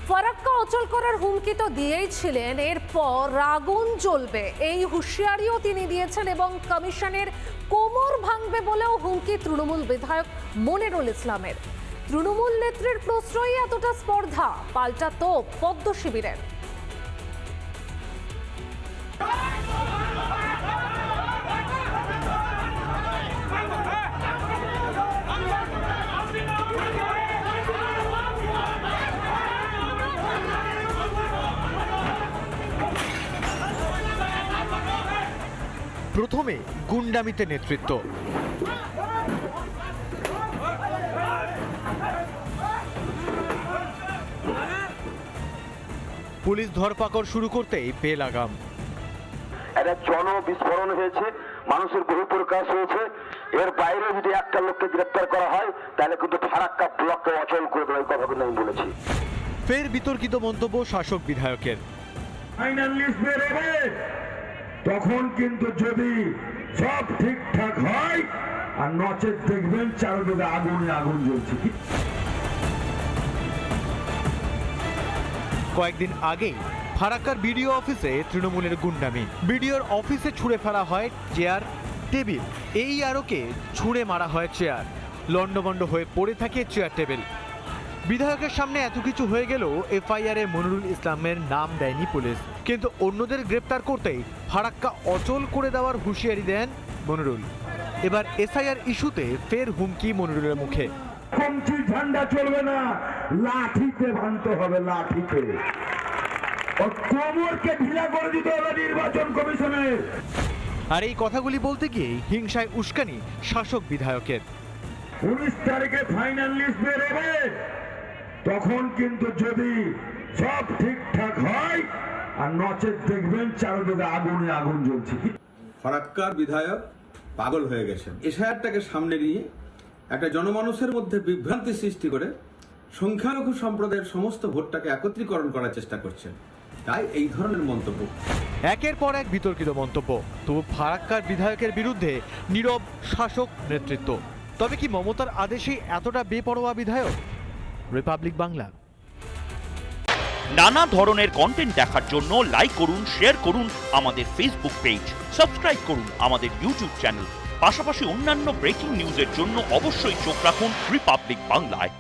ফারাক্কা অচল করার হুমকি তো দিয়েইছিলেন, এরপর আগুন জ্বলবে এই হুঁশিয়ারিও তিনি দিয়েছেন এবং কমিশনের কোমর ভাঙবে বলেও হুমকি তৃণমূল বিধায়ক মনিরুল ইসলামের। তৃণমূল নেত্রীর প্রশ্রয়ে এতটা স্পর্ধা, পাল্টা তোপ পদ্ম শিবিরের। প্রথমে গুন্ডামিতে নেতৃত্ব, পুলিশ ধরপাকড় শুরু করতেই বেলাগাম। একটা জনবিস্ফোরণ হয়েছে, মানুষের বহিঃপ্রকাশ হয়েছে। এর বাইরে যদি একটা লোককে গ্রেপ্তার করা হয় তাহলে কিন্তু ফারাক্কা ব্লককে অচল করে দেওয়ার কথা কিন্তু আমি বলেছি। ফের বিতর্কিত মন্তব্য শাসক বিধায়কের। ফাইনাল লিস্ট বেরোবে তখন কিন্তু যদি সব ঠিকঠাক হয় আর নচেত দেখবেন চারদিকে আগুনে আগুন জ্বলছে। কয়েকদিন আগেই ফারাক্কার বিডিও অফিসে তৃণমূলের গুন্ডামি। বিডিওর অফিসে ছুঁড়ে ফেলা হয় চেয়ার টেবিল, এই আরোকে ছুঁড়ে মারা হয় চেয়ার, লন্ডভন্ড হয়ে পড়ে থাকে চেয়ার টেবিল। বিধায়কের সামনে এত কিছু হয়ে গেলেও এফআইআরে মনিরুল ইসলামের নাম দেয়নি পুলিশ, কিন্তু অন্যদের গ্রেপ্তার করতেই ফারাক্কা অচল করে দেওয়ার হুঁশিয়ারি দেন মনিরুল। এবার এসআইআর ইস্যুতে ফের হুমকি মনিরুলের মুখে। কমছি ঝান্ডা চলবে না, লাঠিতে ভাঙতে হবে, লাঠিতে। কোমরকে ঢিলা করে দিতে হবে নির্বাচন কমিশনের। আর এই কথাগুলি বলতে গিয়ে হিংসায় উস্কানি শাসক বিধায়কের। 19 তারিখে ফাইনাল লিস্ট বেরোবে তখন কিন্তু যদি সব ঠিকঠাক হয় আর নচেত দেখবেন চারদিকে আগুনে আগুন জ্বলছে। ফারাক্কার বিধায়ক পাগল হয়ে গেছেন। এশায়ারটাকে সামনে নিয়ে একটা জনমানুষের মধ্যে বিভ্রান্তি সৃষ্টি করে সংখ্যালঘু সম্প্রদায়ের সমস্ত ভোটটাকে একত্রীকরণ করার চেষ্টা করছেন, তাই এই ধরনের মন্তব্য। একের পর এক বিতর্কিত মন্তব্য, তবু ফারাক্কার বিধায়কের বিরুদ্ধে নীরব শাসক নেতৃত্ব। তবে কি মমতার আদেশে এতটা বেপরোয়া বিধায়ক? রিপাবলিক বাংলা। নানা ধরনের কন্টেন্ট দেখার জন্য লাইক করুন, শেয়ার করুন আমাদের ফেসবুক পেজ, সাবস্ক্রাইব করুন আমাদের ইউটিউব চ্যানেল। পাশাপাশি অন্যান্য ব্রেকিং নিউজের জন্য অবশ্যই চোখ রাখুন রিপাবলিক বাংলায়।